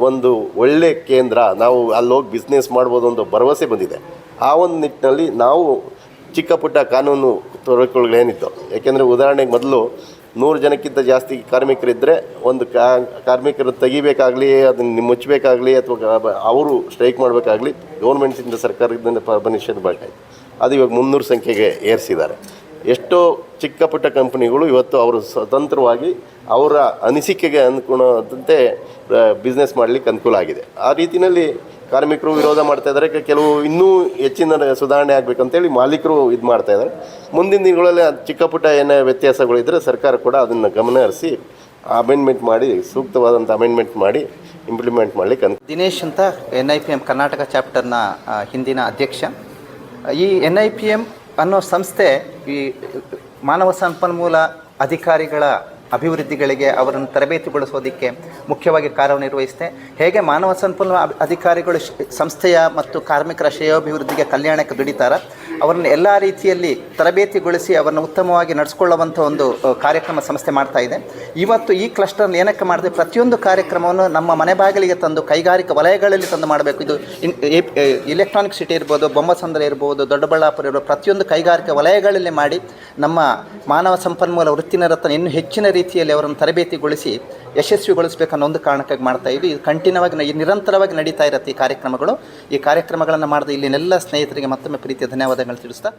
ಒಂದು ಒಳ್ಳೆಯ ಕೇಂದ್ರ, ನಾವು ಅಲ್ಲೋಗಿ ಬಿಸ್ನೆಸ್ ಮಾಡ್ಬೋದು ಒಂದು ಭರವಸೆ ಬಂದಿದೆ. ಆ ಒಂದು ನಿಟ್ಟಿನಲ್ಲಿ ನಾವು ಚಿಕ್ಕ ಪುಟ್ಟ ಕಾನೂನು ತೊಡಕುಗಳೇನಿತ್ತು. ಯಾಕೆಂದರೆ ಉದಾಹರಣೆಗೆ ಮೊದಲು 100 ಜನಕ್ಕಿಂತ ಜಾಸ್ತಿ ಕಾರ್ಮಿಕರಿದ್ದರೆ ಒಂದು ಕಾರ್ಮಿಕರು ತೆಗಿಬೇಕಾಗಲಿ, ಅದನ್ನು ಮುಚ್ಚಬೇಕಾಗಲಿ, ಅಥವಾ ಅವರು ಸ್ಟ್ರೈಕ್ ಮಾಡಬೇಕಾಗಲಿ ಗೌರ್ಮೆಂಟ್ಸಿಂದ ಸರ್ಕಾರದಿಂದ ಪರ್ಮಿಷನ್ ಬೇಕಾಯಿತು. ಅದು ಇವಾಗ 300 ಸಂಖ್ಯೆಗೆ ಏರಿಸಿದ್ದಾರೆ. ಎಷ್ಟೋ ಚಿಕ್ಕ ಪುಟ್ಟ ಕಂಪ್ನಿಗಳು ಇವತ್ತು ಅವರು ಸ್ವತಂತ್ರವಾಗಿ ಅವರ ಅನಿಸಿಕೆಗೆ ಅನುಗುಣದಂತೆ ಬಿಸ್ನೆಸ್ ಮಾಡಲಿಕ್ಕೆ ಅನುಕೂಲ ಆಗಿದೆ. ಆ ರೀತಿಯಲ್ಲಿ ಕಾರ್ಮಿಕರು ವಿರೋಧ ಮಾಡ್ತಾ ಇದ್ದಾರೆ. ಕೆಲವು ಇನ್ನೂ ಹೆಚ್ಚಿನ ಸುಧಾರಣೆ ಆಗಬೇಕಂತೇಳಿ ಮಾಲೀಕರು ಇದು ಮಾಡ್ತಾಯಿದ್ದಾರೆ. ಮುಂದಿನ ದಿನಗಳಲ್ಲಿ ಚಿಕ್ಕ ಪುಟ್ಟ ಏನೇ ವ್ಯತ್ಯಾಸಗಳಿದ್ದರೆ ಸರ್ಕಾರ ಕೂಡ ಅದನ್ನು ಗಮನ ಹರಿಸಿ ಅಮೆಂಡ್ಮೆಂಟ್ ಮಾಡಿ, ಸೂಕ್ತವಾದಂಥ ಅಮೆಂಡ್ಮೆಂಟ್ ಮಾಡಿ ಇಂಪ್ಲಿಮೆಂಟ್ ಮಾಡಲಿಕ್ಕೆ ದಿನೇಶ್ ಅಂತ NIPM ಕರ್ನಾಟಕ ಚಾಪ್ಟರ್ನ ಹಿಂದಿನ ಅಧ್ಯಕ್ಷ. ಈ NIPM ಅನ್ನೋ ಸಂಸ್ಥೆ ಈ ಮಾನವ ಸಂಪನ್ಮೂಲ ಅಧಿಕಾರಿಗಳ ಅಭಿವೃದ್ಧಿಗಳಿಗೆ ಅವರನ್ನು ತರಬೇತಿಗೊಳಿಸೋದಕ್ಕೆ ಮುಖ್ಯವಾಗಿ ಕಾರ್ಯನಿರ್ವಹಿಸುತ್ತೆ. ಹೇಗೆ ಮಾನವ ಸಂಪನ್ಮೂಲ ಅಧಿಕಾರಿಗಳು ಸಂಸ್ಥೆಯ ಮತ್ತು ಕಾರ್ಮಿಕರ ಶ್ರೇಯೋಭಿವೃದ್ಧಿಗೆ ಕಲ್ಯಾಣಕ್ಕೆ ದುಡಿತಾರೆ, ಅವರನ್ನು ಎಲ್ಲ ರೀತಿಯಲ್ಲಿ ತರಬೇತಿಗೊಳಿಸಿ ಅವರನ್ನು ಉತ್ತಮವಾಗಿ ನಡೆಸ್ಕೊಳ್ಳುವಂಥ ಒಂದು ಕಾರ್ಯಕ್ರಮ ಸಂಸ್ಥೆ ಮಾಡ್ತಾ ಇದೆ. ಇವತ್ತು ಈ ಕ್ಲಸ್ಟರ್ನಲ್ಲಿ ಏನಕ್ಕೆ ಮಾಡಿದೆ, ಪ್ರತಿಯೊಂದು ಕಾರ್ಯಕ್ರಮವನ್ನು ನಮ್ಮ ಮನೆ ಬಾಗಿಲಿಗೆ ತಂದು ಕೈಗಾರಿಕಾ ವಲಯಗಳಲ್ಲಿ ತಂದು ಮಾಡಬೇಕು. ಇದು ಇಲೆಕ್ಟ್ರಾನಿಕ್ ಸಿಟಿ ಇರ್ಬೋದು, ಬೊಮ್ಮಸಂದ್ರ ಇರ್ಬೋದು, ದೊಡ್ಡಬಳ್ಳಾಪುರ ಇರ್ಬೋದು, ಪ್ರತಿಯೊಂದು ಕೈಗಾರಿಕಾ ವಲಯಗಳಲ್ಲಿ ಮಾಡಿ ನಮ್ಮ ಮಾನವ ಸಂಪನ್ಮೂಲ ವೃತ್ತಿನಿರತನ ಇನ್ನೂ ಹೆಚ್ಚಿನ ರೀತಿಯಲ್ಲಿ ಅವರನ್ನು ತರಬೇತಿಗೊಳಿಸಿ ಯಶಸ್ವಿಗೊಳಿಸಬೇಕನ್ನೋ ಒಂದು ಕಾರಣಕ್ಕಾಗಿ ಮಾಡ್ತಾ ಇದ್ವಿ. ಇದು ಕಂಟಿನ್ಯೂವಾಗಿ ನಿರಂತರವಾಗಿ ನಡೀತಾ ಇರುತ್ತೆ ಈ ಕಾರ್ಯಕ್ರಮಗಳು. ಈ ಕಾರ್ಯಕ್ರಮಗಳನ್ನು ಮಾಡಿದ ಇಲ್ಲಿನೆಲ್ಲ ಸ್ನೇಹಿತರಿಗೆ ಮತ್ತೊಮ್ಮೆ ಪ್ರೀತಿಯ ಧನ್ಯವಾದಗಳು ತಿಳಿಸ್ತಾ